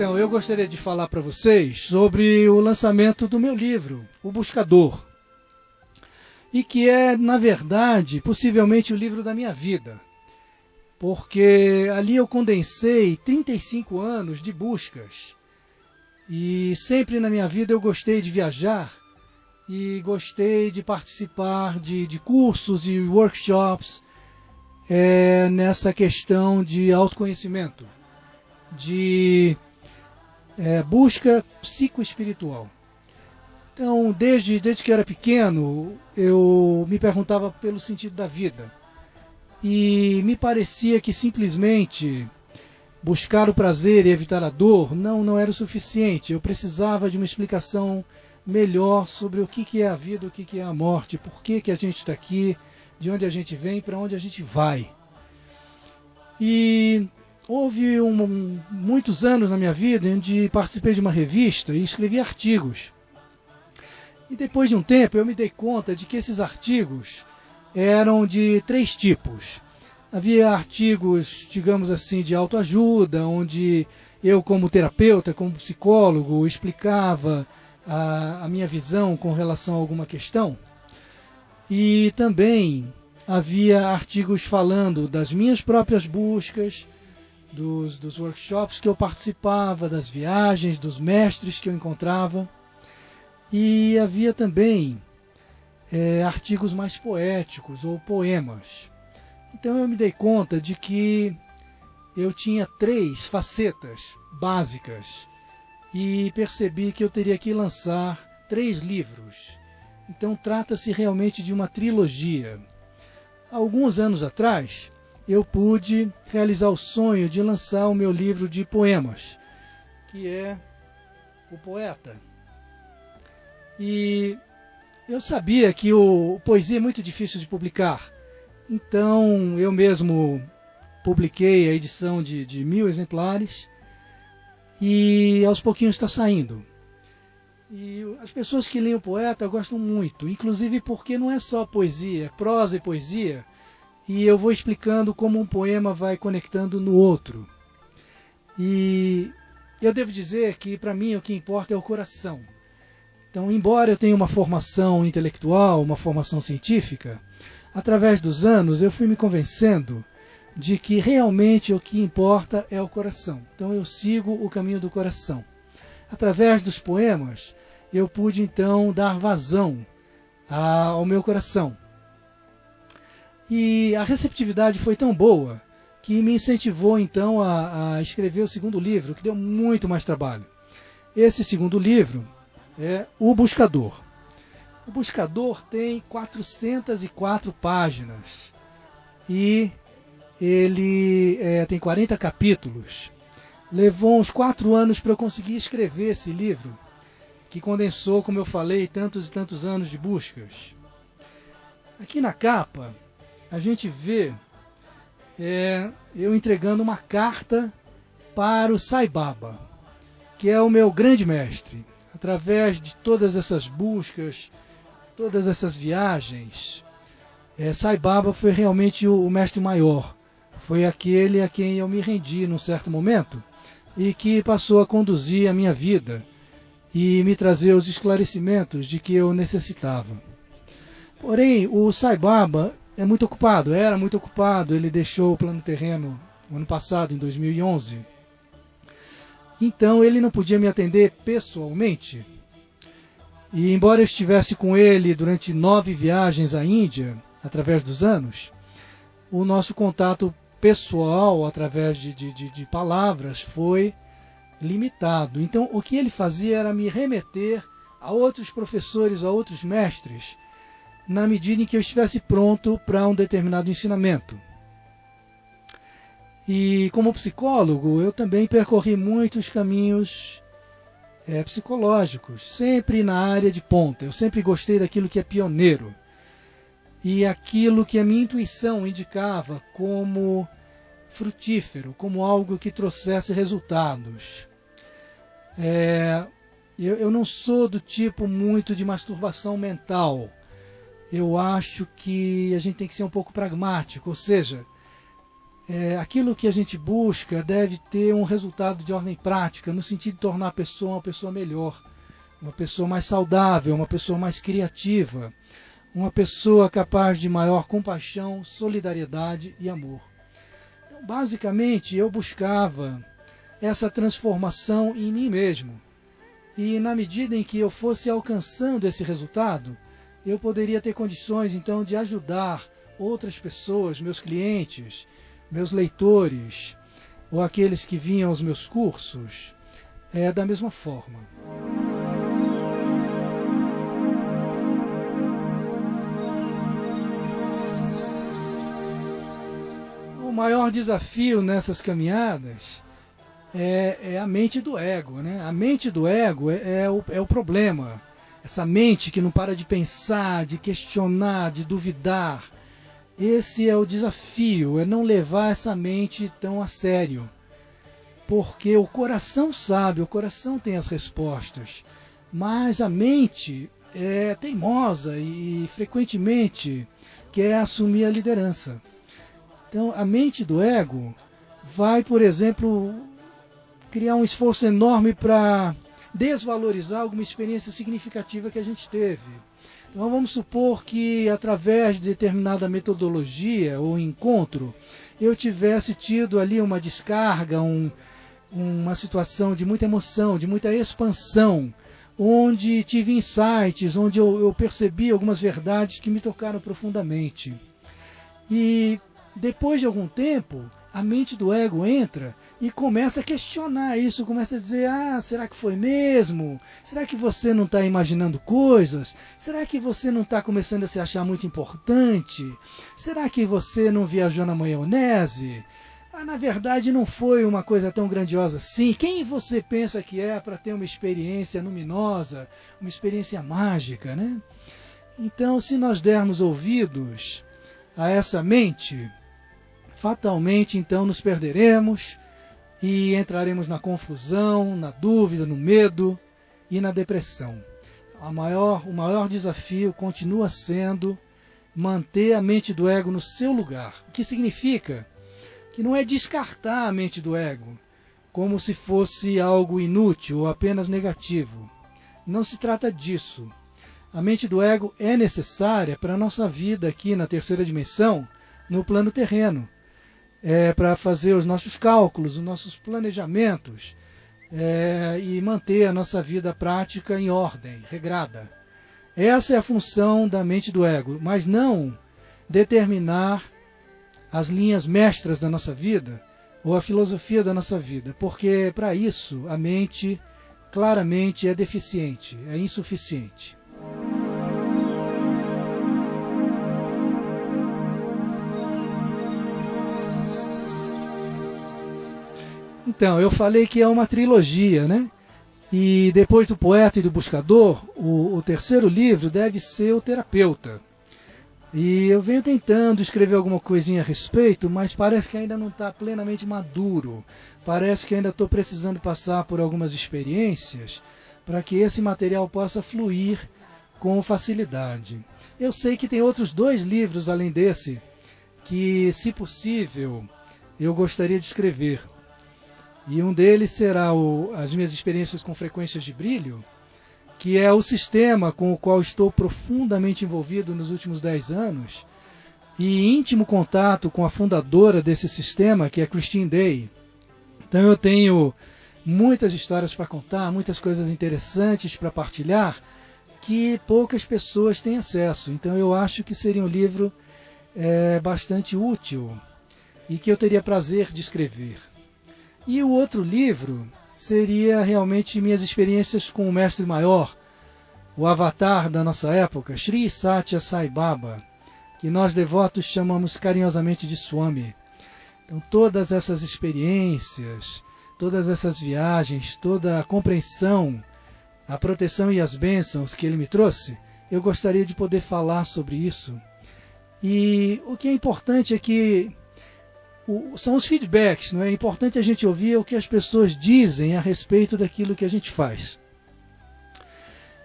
Então, eu gostaria de falar para vocês sobre o lançamento do meu livro, O Buscador, e que é, na verdade, possivelmente o livro da minha vida, porque ali eu condensei 35 anos de buscas, e sempre na minha vida eu gostei de viajar, e gostei de participar de cursos e workshops nessa questão de autoconhecimento, de busca psicoespiritual. Então, desde que eu era pequeno, eu me perguntava pelo sentido da vida. E me parecia que simplesmente buscar o prazer e evitar a dor não era o suficiente. Eu precisava de uma explicação melhor sobre o que é a vida, o que é a morte, por que a gente está aqui, de onde a gente vem, para onde a gente vai. E houve muitos anos na minha vida onde participei de uma revista e escrevi artigos. E depois de um tempo eu me dei conta de que esses artigos eram de 3 tipos. Havia artigos, digamos assim, de autoajuda, onde eu, como terapeuta, como psicólogo, explicava a minha visão com relação a alguma questão. E também havia artigos falando das minhas próprias buscas, dos workshops que eu participava, das viagens, dos mestres que eu encontrava. E havia também artigos mais poéticos ou poemas. Então eu me dei conta de que eu tinha 3 facetas básicas e percebi que eu teria que lançar 3 livros. Então trata-se realmente de uma trilogia. Alguns anos atrás, eu pude realizar o sonho de lançar o meu livro de poemas, que é O Poeta. E eu sabia que poesia é muito difícil de publicar, então eu mesmo publiquei a edição de 1000 exemplares e aos pouquinhos está saindo. E as pessoas que leem O Poeta gostam muito, inclusive porque não é só poesia, é prosa e poesia, e eu vou explicando como um poema vai conectando no outro. E eu devo dizer que para mim o que importa é o coração. Então, embora eu tenha uma formação intelectual, uma formação científica, através dos anos eu fui me convencendo de que realmente o que importa é o coração. Então eu sigo o caminho do coração. Através dos poemas, eu pude então dar vazão ao meu coração. E a receptividade foi tão boa que me incentivou então a escrever o segundo livro, que deu muito mais trabalho. Esse segundo livro é O Buscador. O Buscador tem 404 páginas e ele tem 40 capítulos. Levou uns 4 anos para eu conseguir escrever esse livro, que condensou, como eu falei, tantos e tantos anos de buscas. Aqui na capa, a gente vê eu entregando uma carta para o Sai Baba, que é o meu grande mestre. Através de todas essas buscas, todas essas viagens, Sai Baba foi realmente o mestre maior. Foi aquele a quem eu me rendi num certo momento e que passou a conduzir a minha vida e me trazer os esclarecimentos de que eu necessitava. Porém, o Sai Baba é muito ocupado, era muito ocupado, ele deixou o plano terreno no ano passado, em 2011. Então ele não podia me atender pessoalmente. E embora eu estivesse com ele durante 9 viagens à Índia, através dos anos, o nosso contato pessoal, através de palavras, foi limitado. Então o que ele fazia era me remeter a outros professores, a outros mestres, na medida em que eu estivesse pronto para um determinado ensinamento. E como psicólogo, eu também percorri muitos caminhos psicológicos, sempre na área de ponta. Eu sempre gostei daquilo que é pioneiro e aquilo que a minha intuição indicava como frutífero, como algo que trouxesse resultados. Eu não sou do tipo muito de masturbação mental. Eu acho que a gente tem que ser um pouco pragmático, ou seja, aquilo que a gente busca deve ter um resultado de ordem prática, no sentido de tornar a pessoa uma pessoa melhor, uma pessoa mais saudável, uma pessoa mais criativa, uma pessoa capaz de maior compaixão, solidariedade e amor. Então, basicamente, eu buscava essa transformação em mim mesmo. E na medida em que eu fosse alcançando esse resultado, eu poderia ter condições, então, de ajudar outras pessoas, meus clientes, meus leitores, ou aqueles que vinham aos meus cursos, da mesma forma. O maior desafio nessas caminhadas é a mente do ego, né? A mente do ego é o problema. Essa mente que não para de pensar, de questionar, de duvidar. Esse é o desafio, é não levar essa mente tão a sério. Porque o coração sabe, o coração tem as respostas. Mas a mente é teimosa e frequentemente quer assumir a liderança. Então a mente do ego vai, por exemplo, criar um esforço enorme para desvalorizar alguma experiência significativa que a gente teve. Então vamos supor que através de determinada metodologia ou encontro eu tivesse tido ali uma descarga, uma situação de muita emoção, de muita expansão, onde tive insights, onde eu percebi algumas verdades que me tocaram profundamente. E depois de algum tempo, a mente do ego entra e começa a questionar isso, começa a dizer, será que foi mesmo? Será que você não está imaginando coisas? Será que você não está começando a se achar muito importante? Será que você não viajou na maionese? Na verdade não foi uma coisa tão grandiosa assim. Quem você pensa que é para ter uma experiência luminosa, uma experiência mágica, né? Então, se nós dermos ouvidos a essa mente, fatalmente então nos perderemos e entraremos na confusão, na dúvida, no medo e na depressão. O maior desafio continua sendo manter a mente do ego no seu lugar, o que significa que não é descartar a mente do ego como se fosse algo inútil ou apenas negativo. Não se trata disso. A mente do ego é necessária para a nossa vida aqui na terceira dimensão, no plano terreno. Para fazer os nossos cálculos, os nossos planejamentos e manter a nossa vida prática em ordem, regrada. Essa é a função da mente do ego, mas não determinar as linhas mestras da nossa vida ou a filosofia da nossa vida, porque para isso a mente claramente é deficiente, é insuficiente. Então, eu falei que é uma trilogia, né? E depois do Poeta e do Buscador, o terceiro livro deve ser o Terapeuta. E eu venho tentando escrever alguma coisinha a respeito, mas parece que ainda não está plenamente maduro. Parece que ainda estou precisando passar por algumas experiências para que esse material possa fluir com facilidade. Eu sei que tem outros 2 livros além desse que, se possível, eu gostaria de escrever. E um deles será as minhas experiências com frequências de brilho, que é o sistema com o qual estou profundamente envolvido nos últimos 10 anos, e íntimo contato com a fundadora desse sistema, que é Christine Day. Então eu tenho muitas histórias para contar, muitas coisas interessantes para partilhar, que poucas pessoas têm acesso. Então eu acho que seria um livro bastante útil e que eu teria prazer de escrever. E o outro livro seria realmente minhas experiências com o Mestre Maior, o avatar da nossa época, Sri Satya Sai Baba, que nós devotos chamamos carinhosamente de Swami. Então todas essas experiências, todas essas viagens, toda a compreensão, a proteção e as bênçãos que ele me trouxe, eu gostaria de poder falar sobre isso. E o que é importante é que são os feedbacks, não é? É importante a gente ouvir o que as pessoas dizem a respeito daquilo que a gente faz.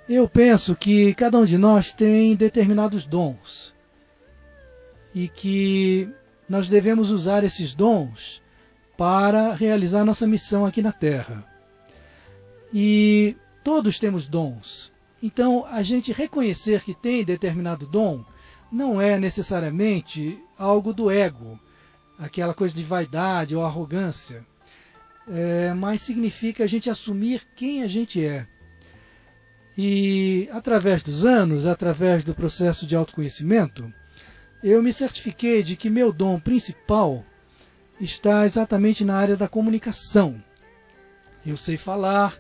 Eu penso que cada um de nós tem determinados dons e que nós devemos usar esses dons para realizar nossa missão aqui na Terra. E todos temos dons. Então, a gente reconhecer que tem determinado dom não é necessariamente algo do ego, aquela coisa de vaidade ou arrogância, mas significa a gente assumir quem a gente é. E através dos anos, através do processo de autoconhecimento, eu me certifiquei de que meu dom principal está exatamente na área da comunicação. Eu sei falar,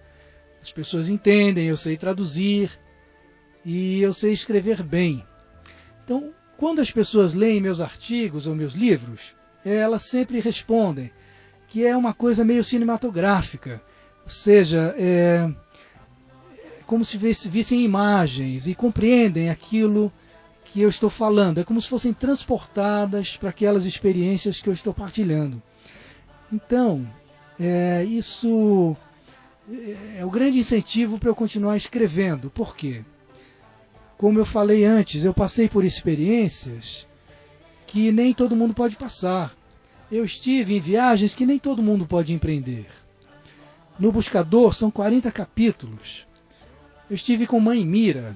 as pessoas entendem, eu sei traduzir e eu sei escrever bem. Então, quando as pessoas leem meus artigos ou meus livros, elas sempre respondem que é uma coisa meio cinematográfica, ou seja, como se vissem imagens e compreendem aquilo que eu estou falando. É como se fossem transportadas para aquelas experiências que eu estou partilhando. Então, isso é o grande incentivo para eu continuar escrevendo. Por quê? Como eu falei antes, eu passei por experiências que nem todo mundo pode passar. Eu estive em viagens que nem todo mundo pode empreender. No Buscador são 40 capítulos. Eu estive com Mãe Mira.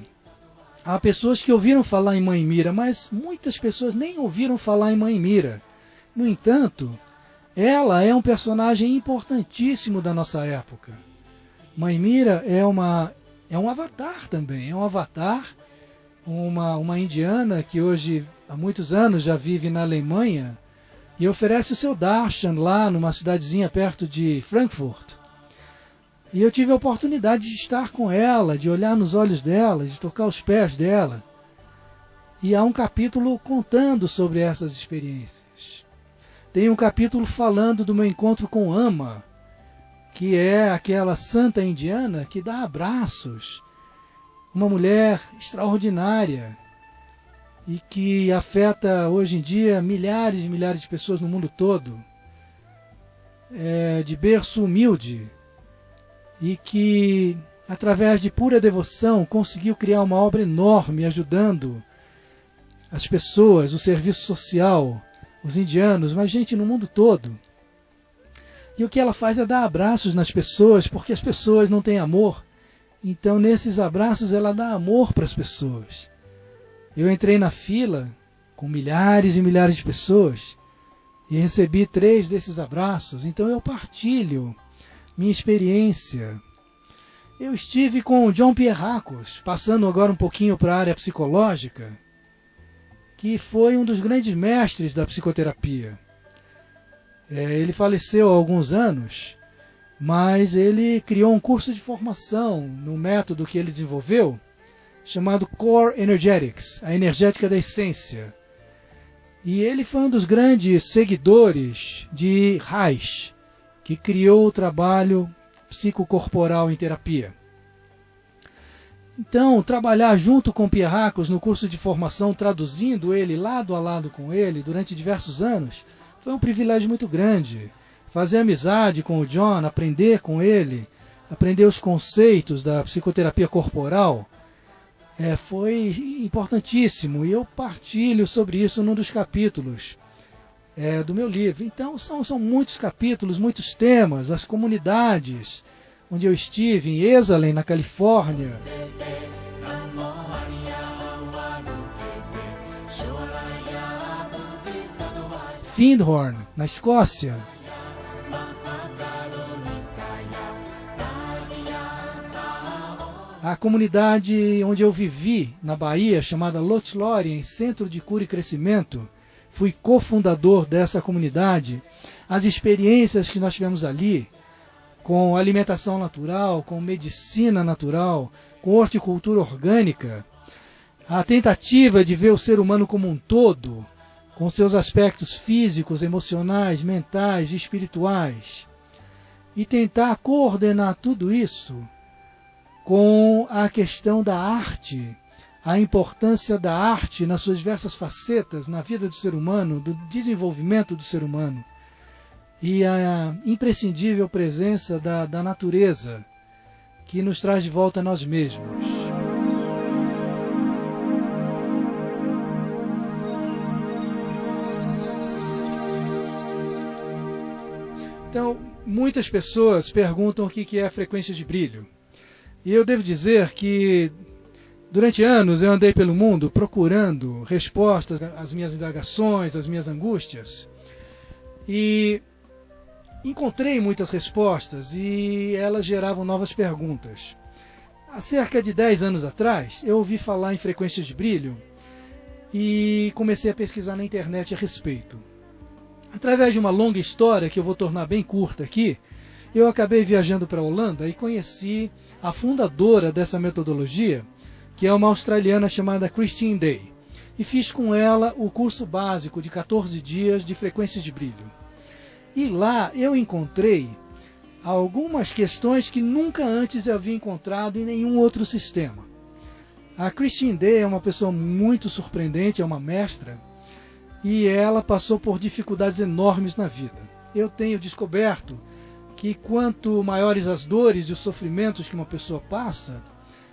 Há pessoas que ouviram falar em Mãe Mira, mas muitas pessoas nem ouviram falar em Mãe Mira. No entanto, ela é um personagem importantíssimo da nossa época. Mãe Mira é um avatar também. É um avatar, uma indiana que hoje, há muitos anos, já vive na Alemanha e oferece o seu darshan lá numa cidadezinha perto de Frankfurt. E eu tive a oportunidade de estar com ela, de olhar nos olhos dela, de tocar os pés dela. E há um capítulo contando sobre essas experiências. Tem um capítulo falando do meu encontro com Ama, que é aquela santa indiana que dá abraços. Uma mulher extraordinária e que afeta hoje em dia milhares e milhares de pessoas no mundo todo. De berço humilde. E que, através de pura devoção, conseguiu criar uma obra enorme, ajudando as pessoas, o serviço social, os indianos, mas gente no mundo todo. E o que ela faz é dar abraços nas pessoas, porque as pessoas não têm amor. Então, nesses abraços, ela dá amor para as pessoas. Eu entrei na fila com milhares e milhares de pessoas e recebi 3 desses abraços. Então, eu partilho minha experiência. Eu estive com o John Pierracos, passando agora um pouquinho para a área psicológica, que foi um dos grandes mestres da psicoterapia. Ele faleceu há alguns anos, mas ele criou um curso de formação no método que ele desenvolveu, chamado Core Energetics, a energética da essência. E ele foi um dos grandes seguidores de Reich, que criou o trabalho psicocorporal em terapia. Então, trabalhar junto com Pierracos no curso de formação, traduzindo ele lado a lado com ele durante diversos anos, foi um privilégio muito grande. Fazer amizade com o John, aprender com ele, aprender os conceitos da psicoterapia corporal, foi importantíssimo. E eu partilho sobre isso num dos capítulos do meu livro. Então são muitos capítulos, muitos temas, as comunidades onde eu estive, em Esalen, na Califórnia, Findhorn, na Escócia, a comunidade onde eu vivi, na Bahia, chamada Lothlórien, Centro de Cura e Crescimento. Fui cofundador dessa comunidade. As experiências que nós tivemos ali, com alimentação natural, com medicina natural, com horticultura orgânica, a tentativa de ver o ser humano como um todo, com seus aspectos físicos, emocionais, mentais e espirituais, e tentar coordenar tudo isso com a questão da arte, a importância da arte nas suas diversas facetas na vida do ser humano, do desenvolvimento do ser humano, e a imprescindível presença da natureza, que nos traz de volta a nós mesmos. Então, muitas pessoas perguntam o que é a frequência de brilho. E eu devo dizer que durante anos eu andei pelo mundo procurando respostas às minhas indagações, às minhas angústias. E encontrei muitas respostas e elas geravam novas perguntas. Há cerca de 10 anos atrás, eu ouvi falar em frequências de brilho e comecei a pesquisar na internet a respeito. Através de uma longa história, que eu vou tornar bem curta aqui, eu acabei viajando para a Holanda e conheci a fundadora dessa metodologia, que é uma australiana chamada Christine Day, e fiz com ela o curso básico de 14 dias de frequências de brilho. E lá eu encontrei algumas questões que nunca antes eu havia encontrado em nenhum outro sistema. A Christine Day é uma pessoa muito surpreendente, é uma mestra, e ela passou por dificuldades enormes na vida. Eu tenho descoberto que quanto maiores as dores e os sofrimentos que uma pessoa passa,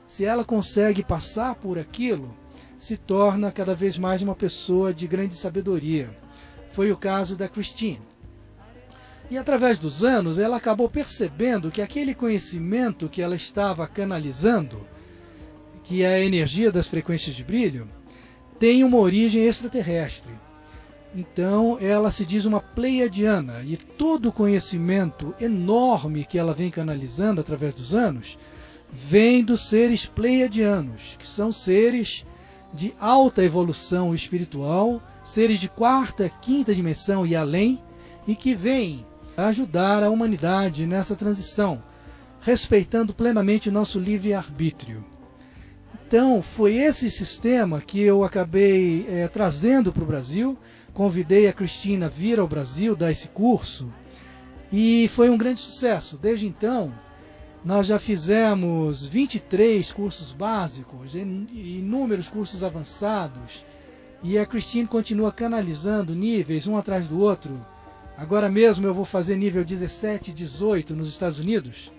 se ela consegue passar por aquilo, se torna cada vez mais uma pessoa de grande sabedoria. Foi o caso da Christine. E através dos anos, ela acabou percebendo que aquele conhecimento que ela estava canalizando, que é a energia das frequências de brilho, tem uma origem extraterrestre. Então ela se diz uma pleiadiana, e todo o conhecimento enorme que ela vem canalizando através dos anos vem dos seres pleiadianos, que são seres de alta evolução espiritual, seres de quarta, quinta dimensão e além, e que vêm ajudar a humanidade nessa transição, respeitando plenamente o nosso livre-arbítrio. Então foi esse sistema que eu acabei trazendo para o Brasil. Convidei a Cristina a vir ao Brasil dar esse curso e foi um grande sucesso. Desde então, nós já fizemos 23 cursos básicos e inúmeros cursos avançados, e a Cristina continua canalizando níveis um atrás do outro. Agora mesmo eu vou fazer nível 17 e 18 nos Estados Unidos.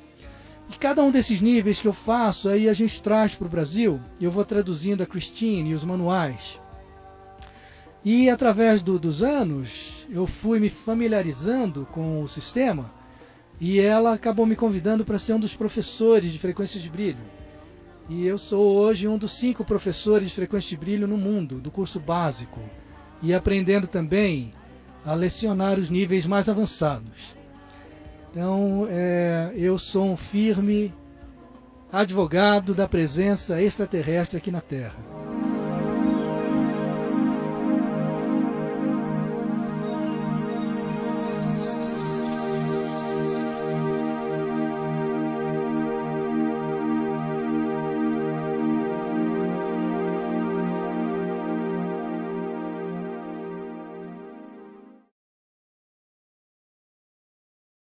E cada um desses níveis que eu faço, aí a gente traz para o Brasil, e eu vou traduzindo a Cristina e os manuais. E através dos anos, eu fui me familiarizando com o sistema, e ela acabou me convidando para ser um dos professores de frequências de brilho. E eu sou hoje um dos 5 professores de frequência de brilho no mundo, do curso básico, e aprendendo também a lecionar os níveis mais avançados. Então, eu sou um firme advogado da presença extraterrestre aqui na Terra.